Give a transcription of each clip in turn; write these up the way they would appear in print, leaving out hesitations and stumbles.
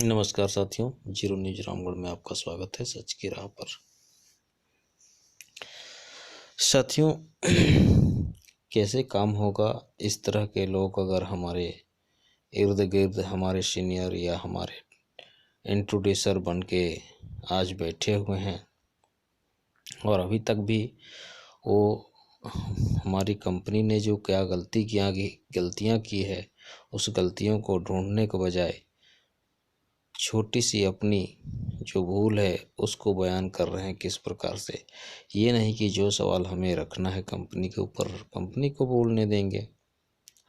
नमस्कार साथियों, zero news Ramgarh में आपका स्वागत है। सच की राह पर साथियों, कैसे काम होगा इस तरह के लोग अगर हमारे इर्द गिर्द हमारे सीनियर या हमारे इंट्रोड्यूसर बन के आज बैठे हुए हैं और अभी तक भी वो हमारी कंपनी ने जो क्या गलतियां की है उस गलतियों को ढूंढने के बजाय छोटी सी अपनी जो भूल है उसको बयान कर रहे हैं। किस प्रकार से, ये नहीं कि जो सवाल हमें रखना है कंपनी के ऊपर कंपनी को बोलने देंगे,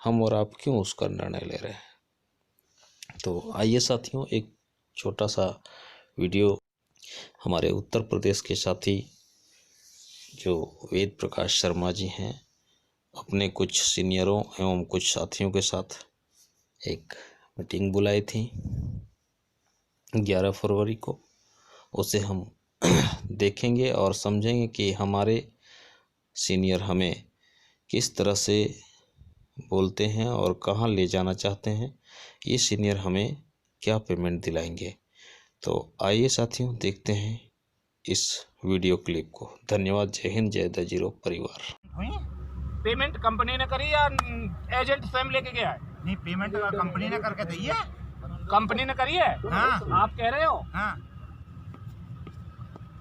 हम और आप क्यों उसका निर्णय ले रहे हैं। तो आइए साथियों, एक छोटा सा वीडियो हमारे उत्तर प्रदेश के साथी जो वेद प्रकाश शर्मा जी हैं, अपने कुछ सीनियरों एवं कुछ साथियों के साथ एक मीटिंग बुलाई थी 11 फरवरी को, उसे हम देखेंगे और समझेंगे कि हमारे सीनियर हमें किस तरह से बोलते हैं और कहाँ ले जाना चाहते हैं। ये सीनियर हमें क्या पेमेंट दिलाएंगे। तो आइए साथियों, देखते हैं इस वीडियो क्लिप को। धन्यवाद। जय हिंद, जय द जीरो परिवार। पेमेंट कंपनी ने करी या एजेंट स्वयं लेके गया है? नहीं, पेमेंट कंपनी ने करके दी है। कंपनी ने करी है। हाँ। आप कह रहे हो? हाँ।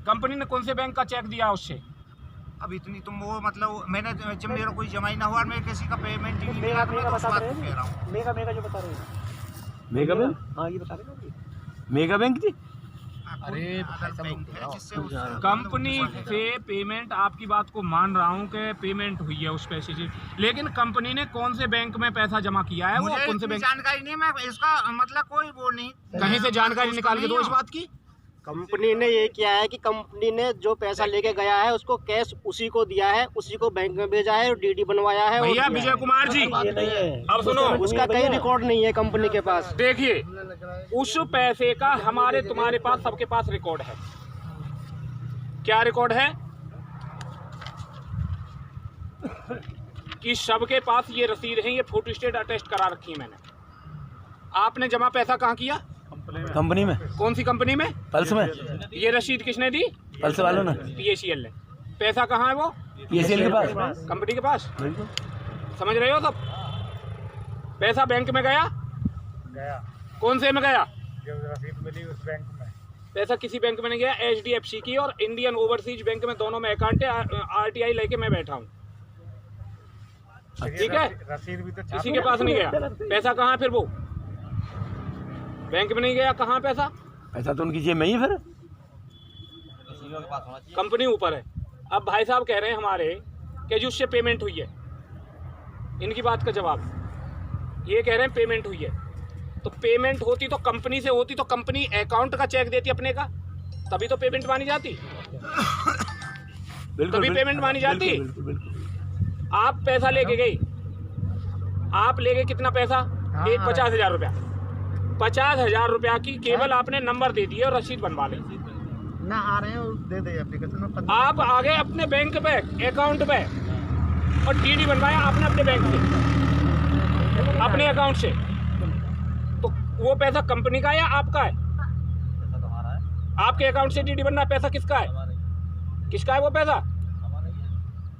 कंपनी ने कौन से बैंक का चेक दिया उससे? अब इतनी तुम वो मतलब मैंने जब मेरा कोई जमा ही ना हुआ, मैं किसी का पेमेंट ही नहीं मिला, तो मैं तो उस बात को कह रहा हूँ। मेगा जो बता रहे हैं, मेगा बैंक। हाँ ये बता रहे हैं मेगा बैंक जी। अरे जिससे कंपनी से पेमेंट, आपकी बात को मान रहा हूँ कि पेमेंट हुई है उस पैसे से, लेकिन कंपनी ने कौन से बैंक में पैसा जमा किया है, वो कौन से बैंक? जानकारी नहीं, मैं इसका मतलब कोई वो नहीं। कहीं से जानकारी निकाल के दो इस बात की। कंपनी ने ये किया है कि कंपनी ने जो पैसा लेके गया है उसको कैश उसी को दिया है, उसी को बैंक में भेजा है और डीडी बनवाया है। भैया विजय कुमार जी, अब सुनो, उसका कहीं रिकॉर्ड नहीं है कंपनी के पास। देखिए, उस पैसे का हमारे तुम्हारे पास सबके पास रिकॉर्ड है। क्या रिकॉर्ड है? कि सबके पास ये रसीद है, ये फोटो स्टेट अटेस्ट करा रखी है मैंने। आपने जमा पैसा कहाँ किया? कंपनी में। कौन सी कंपनी में? पल्स में। ये रसीद किसने दी? पल्स वालों ने। PACL ने। पैसा कहाँ है वो? PACL के पास, कंपनी के पास। समझ रहे हो सब? पैसा बैंक में गया? कौन से में गया? जो रसीद मिली उस बैंक में। पैसा किसी बैंक में नहीं गया। HDFC की और इंडियन ओवरसीज बैंक में दोनों में अकाउंट है। RTI लेके मैं बैठा हूँ, ठीक है? रसीद भी तो किसी के पास नहीं गया। पैसा कहाँ है फिर? वो बैंक में नहीं गया। कहाँ पैसा? पैसा तो उनकी जेब में ही है। फिर कंपनी ऊपर है। अब भाई साहब कह रहे हैं हमारे कि जो उससे पेमेंट हुई है, इनकी बात का जवाब ये कह रहे हैं पेमेंट हुई है। तो पेमेंट होती तो कंपनी से होती तो कंपनी अकाउंट का चेक देती अपने का, तभी तो पेमेंट मानी जाती। तभी पेमेंट मानी जाती। आप पैसा लेके गई, आप ले गए कितना पैसा? एक 50,000 रुपया। 50,000 रुपया की केवल आपने नंबर दे दिए और रसीद बनवा ली ना। आ रहे हैं दे दे एप्लीकेशन में। आप आ गए अपने बैंक पे, अकाउंट पे, और DD बनवाया आपने अपने बैंक से, अपने अकाउंट से। तो वो पैसा कंपनी का है या आपका है? आपके अकाउंट से DD बनना, पैसा किसका है? किसका है वो पैसा?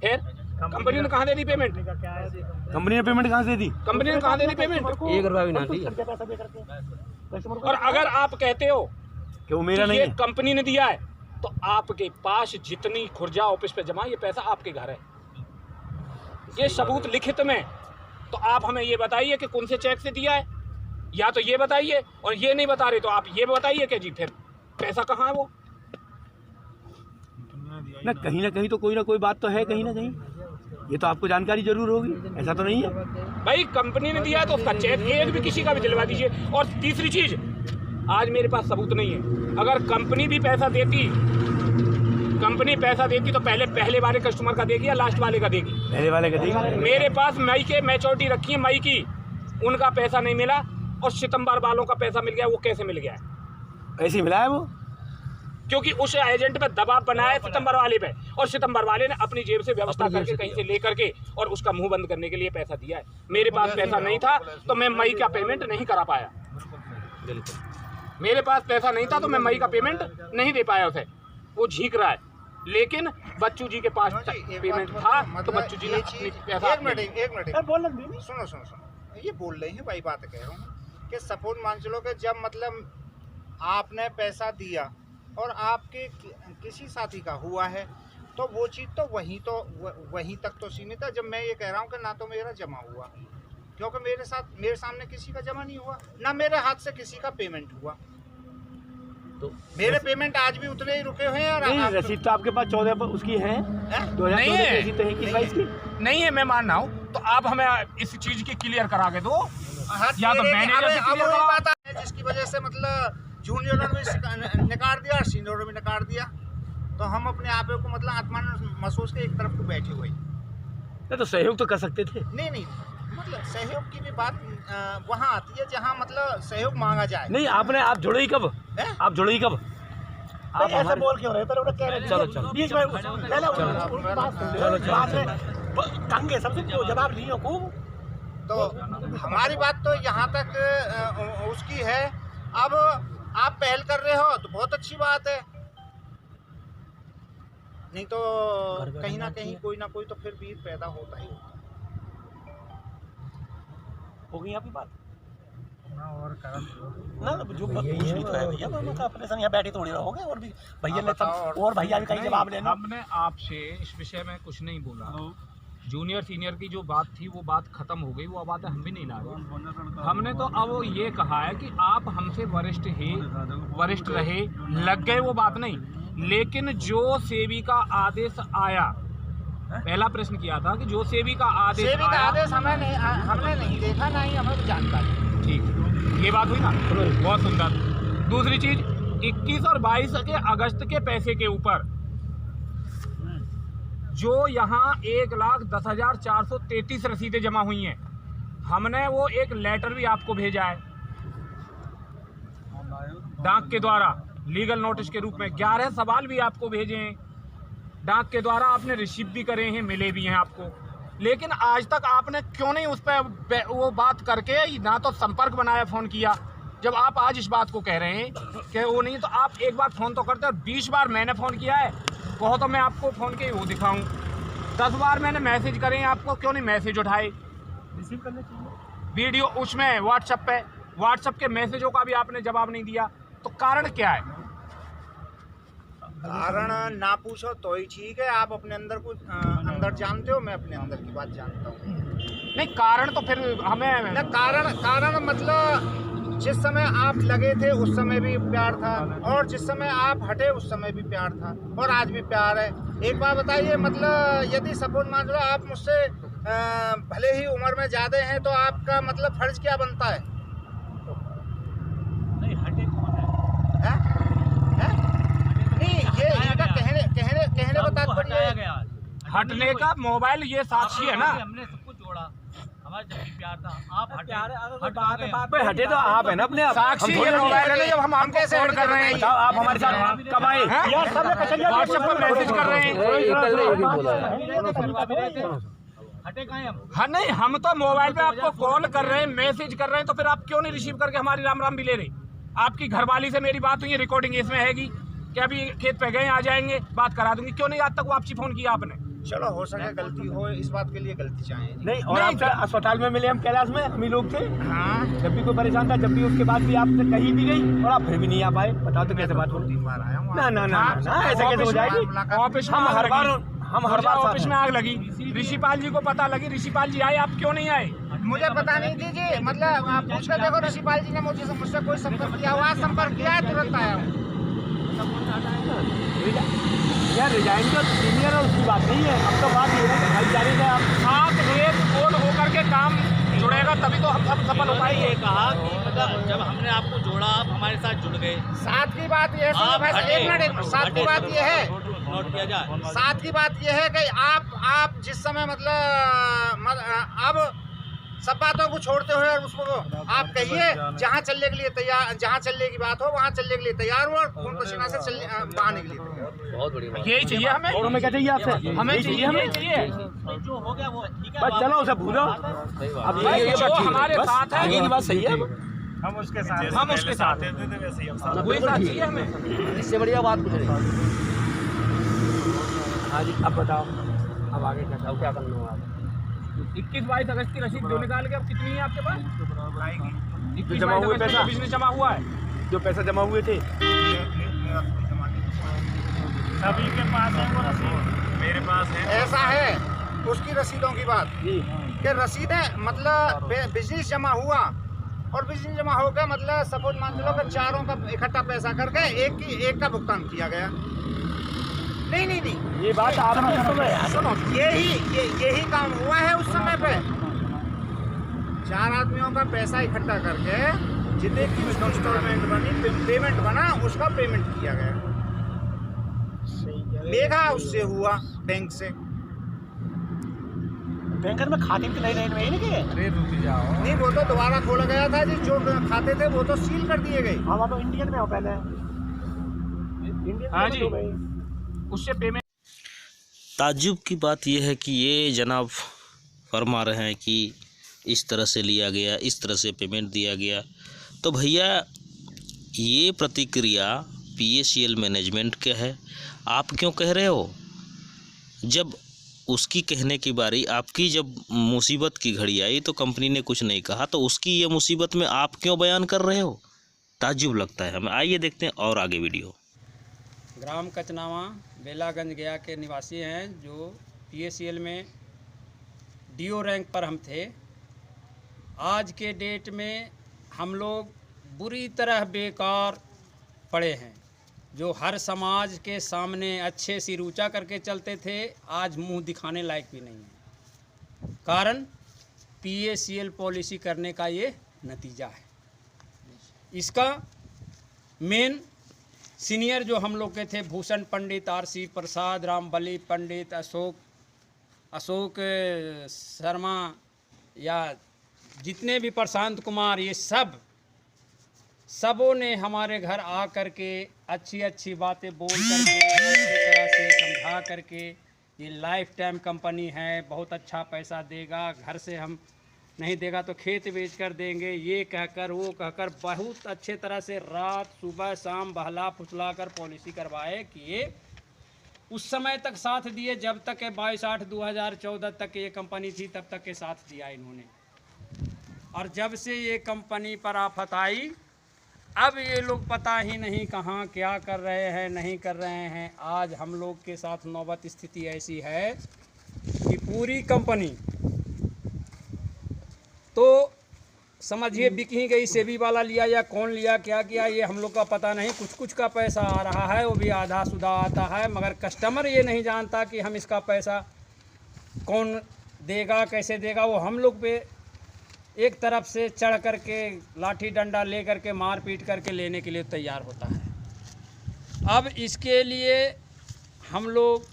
फिर कंपनी ने कहाँ दे दी पेमेंट? कंपनी ने पेमेंट कहाँ से दी? कंपनी ने कहाँ दे दी पेमेंट? 1 रुपया भी ना दी। और अगर आप कहते हो कि वो मेरा नहीं ये है, कंपनी ने दिया है, तो आपके पास जितनी खुर्जा ऑफिस पे जमा, ये पैसा आपके घर है, ये सबूत लिखित में। तो आप हमें ये बताइए कि कौन से चेक से दिया है, या तो ये बताइए, और ये नहीं बता रहे तो आप ये बताइए कि जी फिर पैसा कहाँ है वो? ना कहीं तो कोई ना कोई बात तो है कहीं ना कहीं। ये तो आपको जानकारी जरूर होगी, ऐसा तो नहीं है। भाई कंपनी ने दिया है तो उसका चेक एक भी किसी का भी दिलवा दीजिए। और तीसरी चीज, आज मेरे पास सबूत नहीं है। अगर कंपनी भी पैसा देती, तो पहले वाले कस्टमर का देगी या लास्ट वाले का देगी? पहले वाले का देगी। मेरे पास मई के मैच्योरिटी रखी है, मई की, उनका पैसा नहीं मिला, और सितंबर वालों का पैसा मिल गया। वो कैसे मिल गया है? ऐसे ही मिला है वो, क्योंकि उस एजेंट पे दबाव बनाया सितंबर वाले पे, और सितंबर वाले ने अपनी जेब से व्यवस्था करके कहीं से लेकर के और उसका मुंह बंद करने के लिए पैसा दिया है। मेरे पास पैसा नहीं था तो मैं मई का पेमेंट नहीं करा पाया। मेरे पास पैसा नहीं था तो मैं मई का पेमेंट नहीं दे पाया उसे, वो झीक रहा है। लेकिन बच्चू जी के पास पेमेंट था तो बच्चू जी ने अपनी पैसा एक मिनट सुनो ये बोल रहे हैं वही बात कह रहा हूँ कि सपोज मान चलो कि जब मतलब आपने पैसा दिया और आपके किसी साथी का हुआ है तो वो चीज़ तो वहीं तक तो सीमित है। जब मैं ये कह रहा हूँ कि ना तो मेरा जमा हुआ, क्योंकि मेरे सामने किसी का जमा नहीं हुआ, ना मेरे हाथ से किसी का पेमेंट हुआ। तो मेरे पेमेंट आज भी उतने ही रुके हुए हैं। और रसीद तो आपके पास 14 पर उसकी है, 2014 की रसीद तो है, किस बात की नहीं है, मैं मान रहा हूँ। तो आप हमें इस चीज की क्लियर करा के दो, या तो मैनेजर से क्लियर करा। जिसकी वजह से मतलब जूनियर में निकाल दिया और सीनियर में निकाल दिया, तो हम अपने आप को मतलब आत्मा महसूस के एक तरफ को बैठे हुए। तो सहयोग तो कर सकते थे। नहीं मतलब सहयोग की भी बात वहाँ आती है जहाँ मतलब सहयोग मांगा जाए। नहीं आप जुड़े ही कब? आप जुड़े ही कब? आप ऐसे बोल क्यों रहे? पहले कह रहे चलो बीच में कंगे सबसे जवाब नहीं हो। तो हमारी बात तो यहाँ तक उसकी है। अब आप पहल कर रहे हो तो बहुत अच्छी बात है, नहीं तो कहीं ना कहीं कोई ना कोई तो फिर भी पैदा होता ही होता है। हो गई आपकी बात और ना जो कुछ भी तो है भैया, मतलब अपने संग यहाँ बैठे थोड़ी रहोगे। और भी भैया ने तब और भैया भी कहीं जवाब लेना। हमने आपसे इस विषय में कुछ नहीं बोला। जूनियर सीनियर की जो बात थी वो बात खत्म हो गई, वो बात हम भी नहीं ला रहे। हमने तो अब ये कहा है कि आप हमसे वरिष्ठ रहे, लग गए वो बात नहीं, लेकिन जो सेवी का आदेश आया, पहला प्रश्न किया था कि जो सेवी का आदेश हमने नहीं देखा, ना ही हमें जानकारी। ठीक, ये बात हुई ना, बहुत सुंदर। दूसरी चीज 21 और 22 के अगस्त के पैसे के ऊपर जो यहाँ 1,10,433 रसीदें जमा हुई हैं, हमने वो एक लेटर भी आपको भेजा है डाक के द्वारा, लीगल नोटिस के रूप में। 11 सवाल भी आपको भेजे हैं डाक के द्वारा, आपने रिसीव भी करे हैं, मिले भी हैं आपको। लेकिन आज तक आपने क्यों नहीं उस पर वो बात करके ना तो संपर्क बनाया, फ़ोन किया। जब आप आज इस बात को कह रहे हैं कि वो नहीं, तो आप एक बार फ़ोन तो करते। और 20 बार मैंने फ़ोन किया है, कहो तो मैं आपको फ़ोन के वो दिखाऊं। 10 बार मैंने मैसेज करे हैं आपको, क्यों नहीं मैसेज उठाए? रिसीव करना चाहिए वीडियो उसमें व्हाट्सएप के मैसेजों का भी आपने जवाब नहीं दिया। तो कारण क्या है? कारण ना पूछो तो ही ठीक है। आप अपने अंदर कुछ अंदर जानते हो, मैं अपने अंदर की बात जानता हूँ। नहीं, कारण तो फिर हमें ना कारण मतलब जिस समय आप लगे थे उस समय भी प्यार था, और जिस समय आप हटे उस समय भी प्यार था, और आज भी प्यार है। एक बात बताइए, मतलब यदि सपोज मान लो आप मुझसे भले ही उम्र में ज़्यादा हैं, तो आपका मतलब फर्ज क्या बनता है? नहीं हटे कौन है? नहीं, ये इनका कहने बता पड़िए। हटने का मोबाइल ये साक्षी है ना। हमने सब कुछ जोड़ा, हमारा जब भी प्यार था। आप हटे तो आप है ना अपने आप। साक्षी ये मोबाइल है ना, जब हम आपको फोन कर रहे हैं। आप हमारे साथ कब आए? व्हाट्सएप पर मैसेज कर रहे हैं। हटे कहाँ हम? हाँ नहीं, हम तो मोबाइल पे आपको कॉल कर रहे हैं, मैसेज कर रहे हैं, तो फिर आप क्यों नहीं रिसीव करके हमारी राम राम भी ले रहे? आपकी घरवाली से मेरी बात हुई है, रिकॉर्डिंग इसमें हैगी कि अभी खेत पे गए, आ जाएंगे, बात करा दूंगी। क्यों नहीं आज तक वापसी फोन किया आपने? चलो हो सके गलती हो, इस बात के लिए गलती चाहें नहीं। और आपसे अस्पताल में मिले हम, कैलाश में हम ही लोग थे। हाँ, जब भी कोई परेशान था, जब भी उसके बाद भी आपसे कहीं भी गई और आप फिर भी नहीं आ पाए। बताओ तो कैसे बात हो? 3 बार आया हूँ। ना ऐसा कैसे हो जाएगी? ऑफिस में हम हर बार ऑफिस में आग लगी, ऋषिपाल जी को पता लगी, ऋषिपाल जी आए, आप क्यों नहीं आए? मुझे पता नहीं दीजिए, मतलब आप पूछ कर देखो, ऋषिपाल जी ने मुझसे कोई संपर्क किया हुआ? संपर्क किया है, तुरंत आया हूँ। यार रिजाइन जो सीनियर है उसकी बात नहीं है। अब तो बात ये है कि भाईचारे से आप साथ एक गोल होकर के काम जुड़ेगा, तभी तो हम सब सफल हो पाएंगे। ये कहा कि मतलब जब हमने आपको जोड़ा, आप हमारे साथ जुड़ गए। साथ की बात ये है, एक मिनट, साथ की बात ये है, नोट किया जाए। साथ की बात ये है कि आप जिस समय मतलब अब सब बातों को छोड़ते हुए और उसको आप कहिए जहाँ चलने के लिए तैयार, जहाँ चलने की बात हो वहाँ चलने के लिए तैयार हो, और खून पसीना से बहाने के लिए तैयार। बहुत बढ़िया बात। यही चाहिए हमें। और हमें क्या चाहिए आपसे? हमें चाहिए, हमें चाहिए। जो हो गया वो ठीक है। बस चलो उसे भूलो। अब भाई, जो हमारे साथ है, आगे की बात सही है। हम उसके साथ वही साथ चाहिए हमें। इससे बढ़िया बात कुछ नहीं। हाँ जी, अब बताओ, अब आगे क्या करना होगा? 21-22 अगस्त की रसीद जो निकाल के अब कितनी है आपके पास? जो जमा हुए पैसा, बिजनेस जमा हुआ है, जो पैसा जमा हुए थे सभी के पास है वो रसीद, मेरे पास है। ऐसा है उसकी रसीदों की बात कि रसीदें मतलब बिजनेस जमा हुआ और बिजनेस जमा हो गया, मतलब सपोज मान लो कि चारों का इकट्ठा पैसा करके एक का भुगतान किया गया। नहीं, ये बात आपने सुनो, यही काम हुआ है उस समय पे। 4 आदमियों का पैसा इकट्ठा करके जितने की इंस्टॉलमेंट बनी, पेमेंट बना, उसका पेमेंट किया गया। लेगा उससे हुआ बैंक से। बैंकर में खाते में नहीं रहे नहीं के। अरे रुक जाओ, नहीं वो तो दोबारा खोला गया था जी, जो खाते थे वो तो सील कर दिए गए। हाँ तो इंडियन में हो पहले, इंडियन हाँ में जी। हो गई। उससे पेमेंट। ताज्जुब की बात यह है कि ये जनाब फरमा रहे हैं कि इस तरह से लिया गया, इस तरह से पेमेंट दिया गया। तो भैया ये प्रतिक्रिया PACL मैनेजमेंट का है, आप क्यों कह रहे हो? जब उसकी कहने की बारी, आपकी जब मुसीबत की घड़ी आई तो कंपनी ने कुछ नहीं कहा, तो उसकी ये मुसीबत में आप क्यों बयान कर रहे हो? ताज्जुब लगता है हमें। आइए देखते हैं और आगे वीडियो। ग्राम कचनावा बेलागंज गया के निवासी हैं, जो PACL में DO रैंक पर हम थे। आज के डेट में हम लोग बुरी तरह बेकार पड़े हैं। जो हर समाज के सामने अच्छे सिर ऊंचा करके चलते थे, आज मुंह दिखाने लायक भी नहीं है। कारण PACL पॉलिसी करने का ये नतीजा है। इसका मेन सीनियर जो हम लोग के थे, भूषण पंडित, RC प्रसाद, रामबली पंडित, अशोक शर्मा, या जितने भी प्रशांत कुमार, ये सबों ने हमारे घर आ करके अच्छी बातें बोल करके, अच्छी तरह से समझा करके, ये लाइफ टाइम कंपनी है, बहुत अच्छा पैसा देगा, घर से हम नहीं देगा तो खेत बेच कर देंगे, ये कहकर वो कहकर बहुत अच्छे तरह से रात सुबह शाम बहला फुसला कर पॉलिसी करवाए कि ये उस समय तक साथ दिए, जब तक 22/8/2014 तक ये कंपनी थी, तब तक के साथ दिया इन्होंने। और जब से ये कंपनी पर आफत आई, अब ये लोग पता ही नहीं कहाँ क्या कर रहे हैं, नहीं कर रहे हैं। आज हम लोग के साथ नौबत स्थिति ऐसी है कि पूरी कंपनी तो समझिए बिक ही गई। सेबी वाला लिया या कौन लिया, क्या किया, ये हम लोग का पता नहीं। कुछ का पैसा आ रहा है, वो भी आधा सुधा आता है, मगर कस्टमर ये नहीं जानता कि हम इसका पैसा कौन देगा, कैसे देगा। वो हम लोग पे एक तरफ से चढ़ करके लाठी डंडा ले करके मार पीट करके लेने के लिए तैयार होता है। अब इसके लिए हम लोग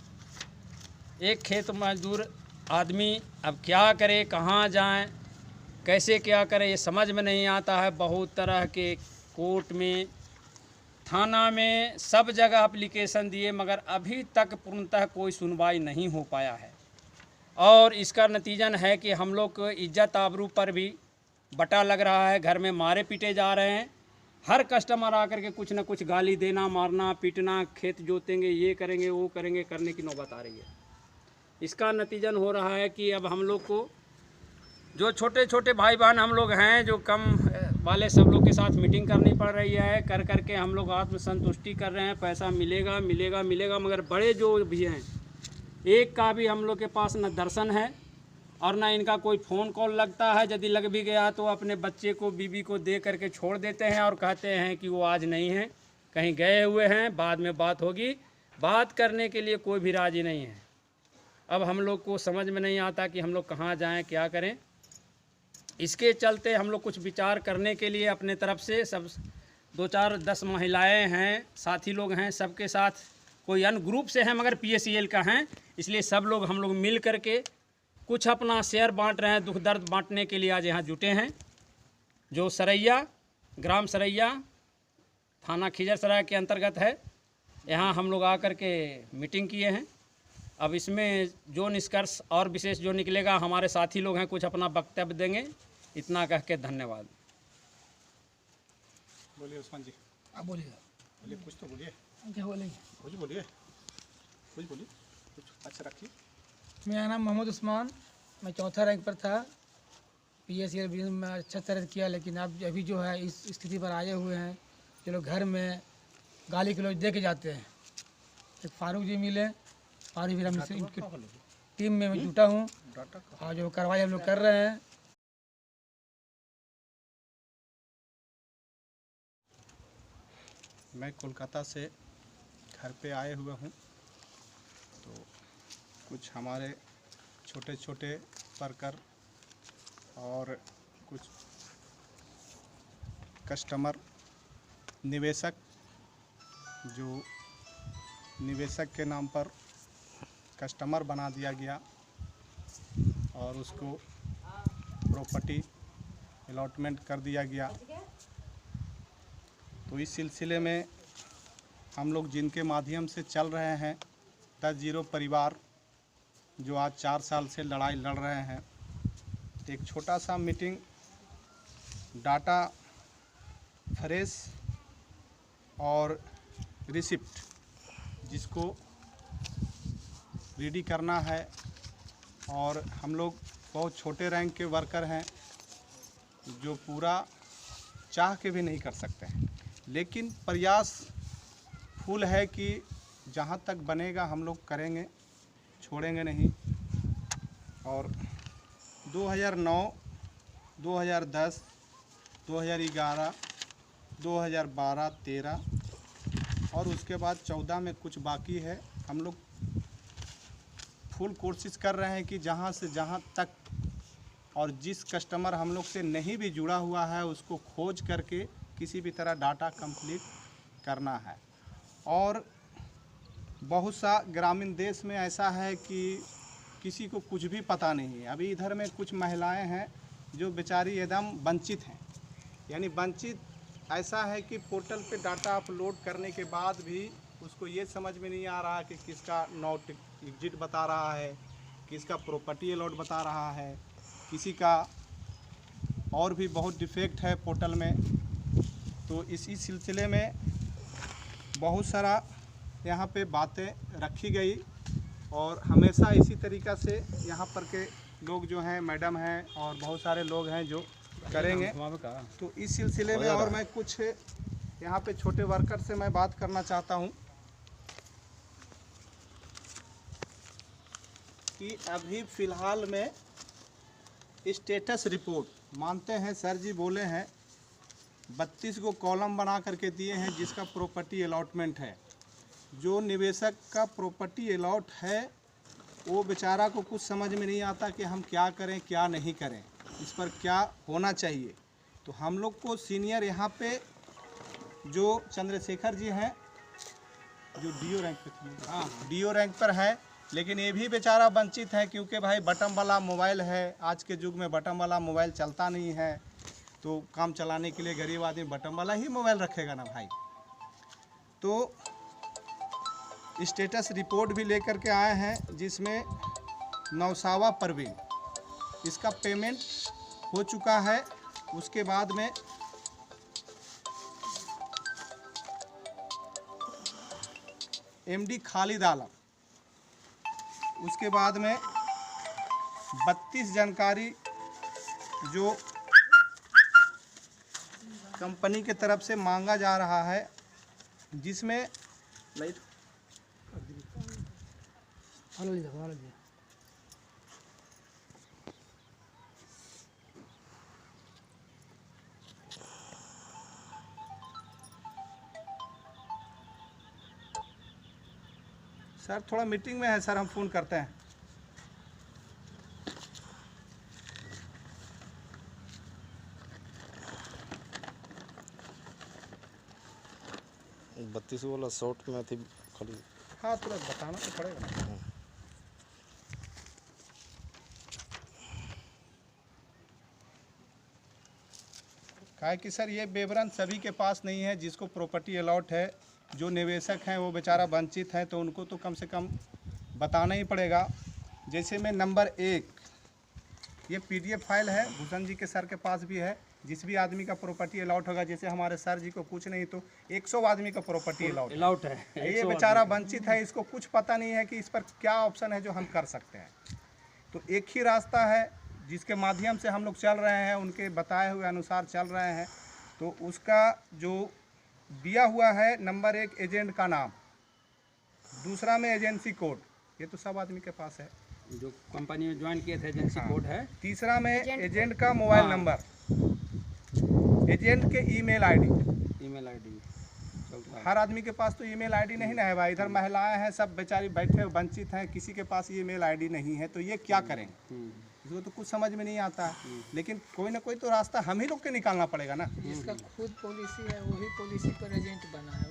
एक खेत मजदूर आदमी अब क्या करे, कहाँ जाएं, कैसे क्या करें, ये समझ में नहीं आता है। बहुत तरह के कोर्ट में, थाना में, सब जगह एप्लीकेशन दिए, मगर अभी तक पूर्णतः कोई सुनवाई नहीं हो पाया है। और इसका नतीजन है कि हम लोग को इज्जत आबरू पर भी बटा लग रहा है। घर में मारे पीटे जा रहे हैं। हर कस्टमर आकर के कुछ न कुछ गाली देना, मारना, पीटना, खेत जोतेंगे, ये करेंगे, वो करेंगे, करने की नौबत आ रही है। इसका नतीजन हो रहा है कि अब हम लोग को जो छोटे छोटे भाई बहन हम लोग हैं, जो कम वाले, सब लोग के साथ मीटिंग करनी पड़ रही है। कर करके हम लोग आत्मसंतुष्टि कर रहे हैं, पैसा मिलेगा मिलेगा मिलेगा, मगर बड़े जो भी हैं, एक का भी हम लोग के पास न दर्शन है और ना इनका कोई फ़ोन कॉल लगता है। यदि लग भी गया तो अपने बच्चे को, बीबी को दे करके छोड़ देते हैं और कहते हैं कि वो आज नहीं है, कहीं गए हुए हैं, बाद में बात होगी। बात करने के लिए कोई भी राजी नहीं है। अब हम लोग को समझ में नहीं आता कि हम लोग कहाँ जाएं, क्या करें। इसके चलते हम लोग कुछ विचार करने के लिए अपने तरफ से सब 2-4-10 महिलाएँ हैं, साथी लोग हैं, सबके साथ कोई अन्य ग्रुप से हैं मगर PACL का हैं, इसलिए सब लोग हम लोग मिल करके कुछ अपना शेयर बांट रहे हैं। दुख दर्द बांटने के लिए आज यहाँ जुटे हैं। जो सरैया, ग्राम सरैया, थाना खिजरसराय के अंतर्गत है, यहाँ हम लोग आकर के मीटिंग किए हैं। अब इसमें जो निष्कर्ष और विशेष जो निकलेगा, हमारे साथी लोग हैं कुछ अपना वक्तव्य देंगे। इतना कह के धन्यवाद। बोलिए उस्मान जी। आप बोलिए। बोलिए, कुछ तो बोलिए। क्या बोलेंगे? कुछ बोलिए, कुछ बोलिए, कुछ अच्छा रखिए। मेरा नाम मोहम्मद उस्मान, मैं चौथा रैंक पर था। PSC में अच्छा तरह किया, लेकिन अब अभी जो है इस स्थिति पर आए हुए हैं कि लोग घर में गाली गलौज दे के जाते हैं। एक फारूक जी मिले, फारूक भी हम इनकी टीम में मैं जुटा हूँ और जो कार्रवाई हम लोग कर रहे हैं। मैं कोलकाता से घर पे आए हुए हूँ, तो कुछ हमारे छोटे छोटे वर्कर और कुछ कस्टमर निवेशक, जो निवेशक के नाम पर कस्टमर बना दिया गया और उसको प्रॉपर्टी अलॉटमेंट कर दिया गया। तो इस सिलसिले में हम लोग जिनके माध्यम से चल रहे हैं 10-0 परिवार, जो आज 4 साल से लड़ाई लड़ रहे हैं, एक छोटा सा मीटिंग डाटा फ्रेश और रिसिप्ट जिसको रेडी करना है, और हम लोग बहुत छोटे रैंक के वर्कर हैं जो पूरा चाह के भी नहीं कर सकते हैं, लेकिन प्रयास फुल है कि जहाँ तक बनेगा हम लोग करेंगे, छोड़ेंगे नहीं। और 2009, 2010, 2011, 2012, 13 और उसके बाद 14 में कुछ बाकी है। हम लोग फुल कोशिश कर रहे हैं कि जहाँ से जहाँ तक, और जिस कस्टमर हम लोग से नहीं भी जुड़ा हुआ है उसको खोज करके किसी भी तरह डाटा कंप्लीट करना है। और बहुत सा ग्रामीण देश में ऐसा है कि किसी को कुछ भी पता नहीं है। अभी इधर में कुछ महिलाएं हैं जो बेचारी एकदम वंचित हैं, यानी वंचित ऐसा है कि पोर्टल पे डाटा अपलोड करने के बाद भी उसको ये समझ में नहीं आ रहा कि किसका नॉट एग्जिट बता रहा है, किसका प्रॉपर्टी अलॉट बता रहा है, किसी का और भी बहुत डिफेक्ट है पोर्टल में। तो इसी सिलसिले में बहुत सारा यहाँ पे बातें रखी गई और हमेशा इसी तरीक़ा से यहाँ पर के लोग जो हैं, मैडम हैं और बहुत सारे लोग हैं जो करेंगे। तो इस सिलसिले में और मैं कुछ यहाँ पे छोटे वर्कर से मैं बात करना चाहता हूँ कि अभी फ़िलहाल में स्टेटस रिपोर्ट मानते हैं, सर जी बोले हैं 32 को कॉलम बना करके दिए हैं जिसका प्रॉपर्टी अलॉटमेंट है। जो निवेशक का प्रॉपर्टी अलॉट है वो बेचारा को कुछ समझ में नहीं आता कि हम क्या करें क्या नहीं करें, इस पर क्या होना चाहिए। तो हम लोग को सीनियर यहाँ पे जो चंद्रशेखर जी हैं, जो DO रैंक पे थे, हाँ DO रैंक पर है, लेकिन ये भी बेचारा वंचित है क्योंकि भाई बटन वाला मोबाइल है। आज के युग में बटन वाला मोबाइल चलता नहीं है, तो काम चलाने के लिए गरीब आदमी बटन वाला ही मोबाइल रखेगा ना भाई। तो स्टेटस रिपोर्ट भी लेकर के आए हैं जिसमें नौसावा परवीन, इसका पेमेंट हो चुका है। उसके बाद में MD खालिद आलम, उसके बाद में 32 जानकारी जो कंपनी के तरफ से मांगा जा रहा है, जिसमें लाइट सर थोड़ा मीटिंग में है सर, हम फ़ोन करते हैं। बत्तीस वाला शॉर्ट में थी खाली। हाँ तुरंत बताना तो पड़ेगा ना। काहे कि सर ये विवरण सभी के पास नहीं है जिसको प्रॉपर्टी अलॉट है। जो निवेशक हैं वो बेचारा वंचित है, तो उनको तो कम से कम बताना ही पड़ेगा। जैसे में नंबर 1 ये PDF फाइल है, भूषण जी के सर के पास भी है, जिस भी आदमी का प्रॉपर्टी अलाउट होगा, जैसे हमारे सर जी को कुछ नहीं तो 100 आदमी का प्रॉपर्टी अलाउट है। ये बेचारा वंचित है, इसको कुछ पता नहीं है कि इस पर क्या ऑप्शन है जो हम कर सकते हैं। तो एक ही रास्ता है जिसके माध्यम से हम लोग चल रहे हैं, उनके बताए हुए अनुसार चल रहे हैं। तो उसका जो दिया हुआ है, नंबर 1 एजेंट का नाम, दूसरा में एजेंसी कोड, ये तो सब आदमी के पास है जो कंपनी में ज्वाइन किए थे, एजेंसी कोड है। तीसरा में एजेंट का मोबाइल नंबर, एजेंट के ईमेल आईडी हर आदमी के पास तो ईमेल आईडी नहीं ना है भाई। इधर महिलाएं हैं, सब बेचारी बैठे वंचित हैं, किसी के पास ईमेल आईडी नहीं है, तो ये क्या करें? इसको तो कुछ समझ में नहीं आता है। लेकिन कोई ना कोई तो रास्ता हम ही लोग के निकालना पड़ेगा ना। जिसका खुद पॉलिसी है वही पॉलिसी पर एजेंट बना है,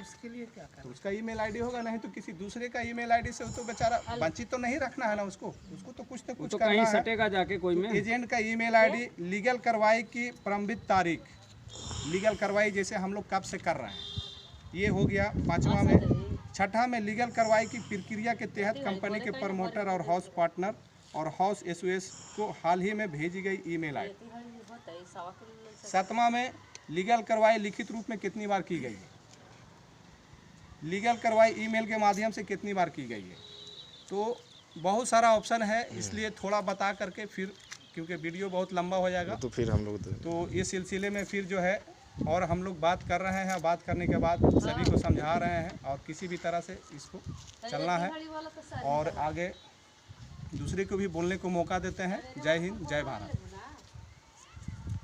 उसके लिए क्या करें? तो उसका ईमेल आईडी होगा, नहीं तो किसी दूसरे का ईमेल आईडी से तो बेचारा वंचित तो नहीं रखना है ना उसको तो कुछ ना कुछ करना है। सटेगा जाके कोई में। एजेंट का ईमेल आईडी, लीगल कार्रवाई की प्रारंभिक तारीख, लीगल कार्रवाई जैसे हम लोग कब से कर रहे हैं, ये हो गया 5वां में। 6ठा में लीगल कार्रवाई की प्रक्रिया के तहत कंपनी के प्रमोटर और हाउस पार्टनर और हाउस एसोसिएशन को हाल ही में भेजी गई ईमेल आईडी। 7वां में लीगल कार्रवाई लिखित रूप में कितनी बार की गई है, लीगल कार्रवाई ईमेल के माध्यम से कितनी बार की गई है। तो बहुत सारा ऑप्शन है, इसलिए थोड़ा बता करके फिर, क्योंकि वीडियो बहुत लंबा हो जाएगा, तो फिर हम लोग तो इस सिलसिले में फिर जो है और हम लोग बात कर रहे हैं। बात करने के बाद सभी को समझा रहे हैं और किसी भी तरह से इसको चलना है और आगे दूसरे को भी बोलने को मौका देते हैं। जय हिंद, जय भारत।